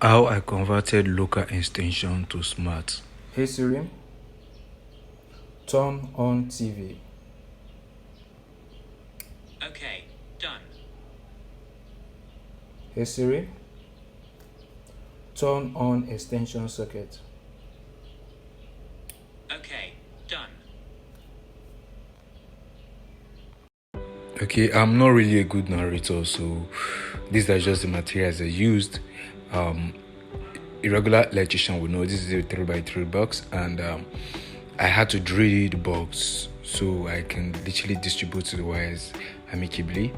How I converted local extension to smart. Hey Siri, turn on TV. Okay, done. Hey Siri, turn on extension socket. Okay, done. Okay, I'm not really a good narrator, so these are just the materials I used. Irregular electrician would know this is a 3x3 box, and I had to drill the box so I can literally distribute the wires amicably.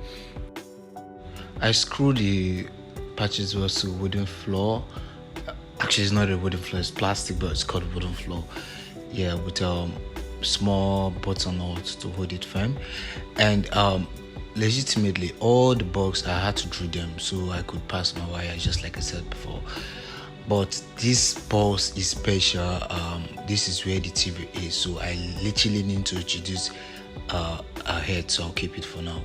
I screwed the patches to wooden floor. Actually, it's not a wooden floor; it's plastic, but it's called wooden floor. Yeah, with small button nut to hold it firm, and legitimately all the box I had to drill them so I could pass my wire, just like I said before. But this pulse is special. This is where the TV is, so I literally need to introduce a head, so I'll keep it for now.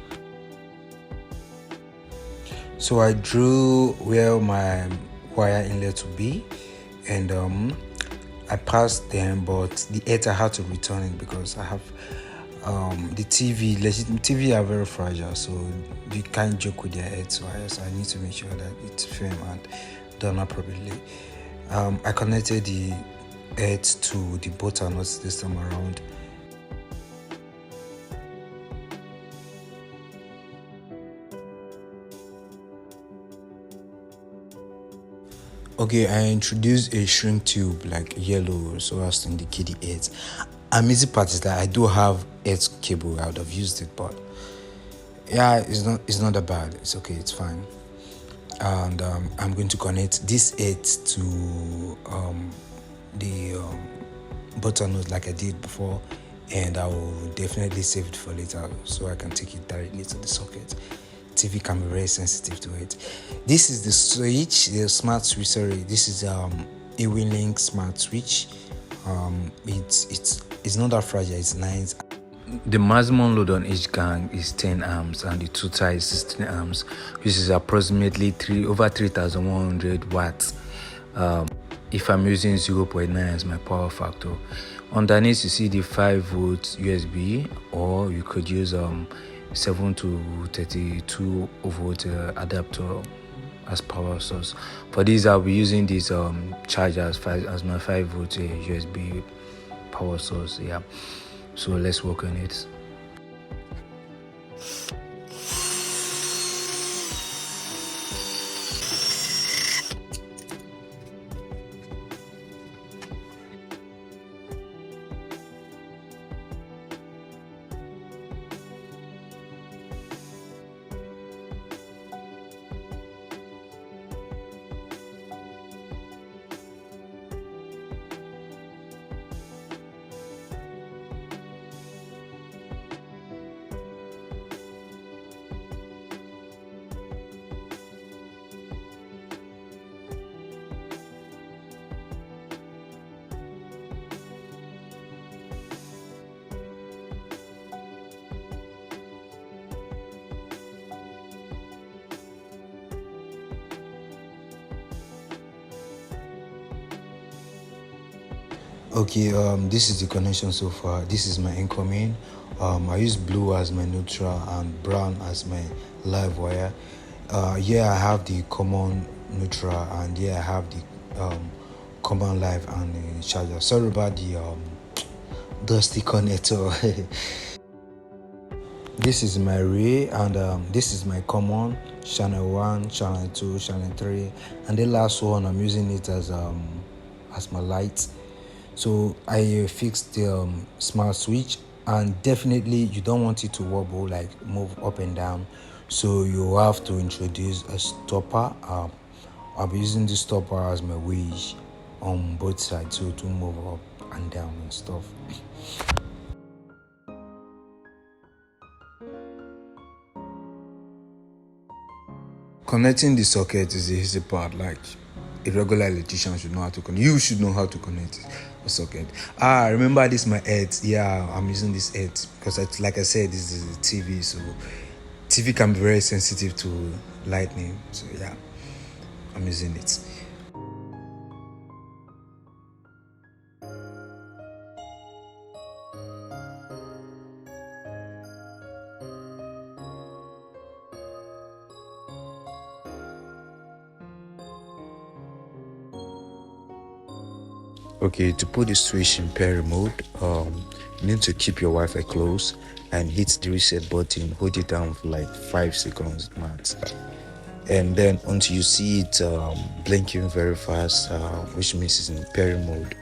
So I drew where my wire inlet will be, and I passed them, but the head I had to return it because I have the TV are very fragile, so you can't joke with their heads. So I need to make sure that it's firm and done appropriately. I connected the head to the butter nuts this time around. Okay, I introduced a shrink tube like yellow so as to indicate the heads. Amazing part is that I do have head cable. I would have used it, but yeah, it's not that bad. It's okay, it's fine. And I'm going to connect this head to the button nut like I did before, and I will definitely save it for later so I can take it directly to the socket. TV can be very sensitive to it. This is the switch, the smart switch. Sorry, this is ewelink smart switch. It's not that fragile. It's nice. The maximum load on each gang is 10 amps, and the total is 16 amps, which is approximately over 3,100 watts. If I'm using 0.9 as my power factor. Underneath you see the 5-volt USB, or you could use 7 to 32 volt adapter as power source. For this I'll be using this charger as my 5-volt USB power source. Yeah, so let's work on it. Okay, this is the connection so far. This is my incoming. I use blue as my neutral and brown as my live wire. Here I have the common neutral, and here I have the common live and the charger. Sorry about the dusty connector. This is my relay, and this is my common channel 1, channel 2, channel 3, and the last one I'm using it as my light. So I fixed the smart switch, and definitely you don't want it to wobble, like move up and down, so you have to introduce a stopper. I'll be using this stopper as my wedge on both sides, so to move up and down and stuff. Connecting the socket is the easy part. Like a regular electrician should know how to connect. You should know how to connect a socket. Remember this my head. Yeah, I'm using this head because like I said, this is a TV, so TV can be very sensitive to lightning. So yeah, I'm using it. Okay, to put the switch in pair mode, you need to keep your Wi-Fi close and hit the reset button. Hold it down for like 5 seconds max, and then until you see it blinking very fast, which means it's in pair mode.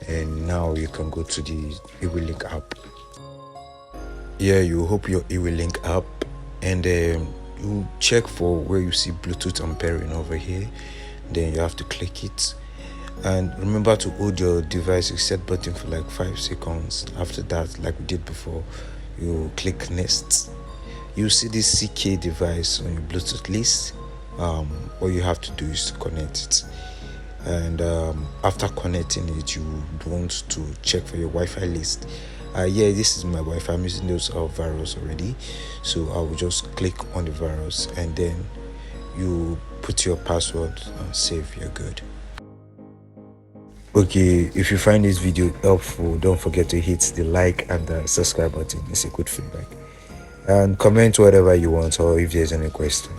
And now you can go to the ewelink app. Yeah, you hope your ewelink app, and you check for where you see Bluetooth and pairing over here. Then you have to click it, and remember to hold your device reset button for like 5 seconds. After that, like we did before, you click next. You see this CK device on your Bluetooth list. All you have to do is to connect it, and after connecting it, you want to check for your Wi-Fi list. Yeah, this is my Wi-Fi. I'm using those virus already, so I will just click on the virus, and then you put your password and save. You're good. Okay, if you find this video helpful, don't forget to hit the like and the subscribe button. It's a good feedback, and comment whatever you want, or if there's any question.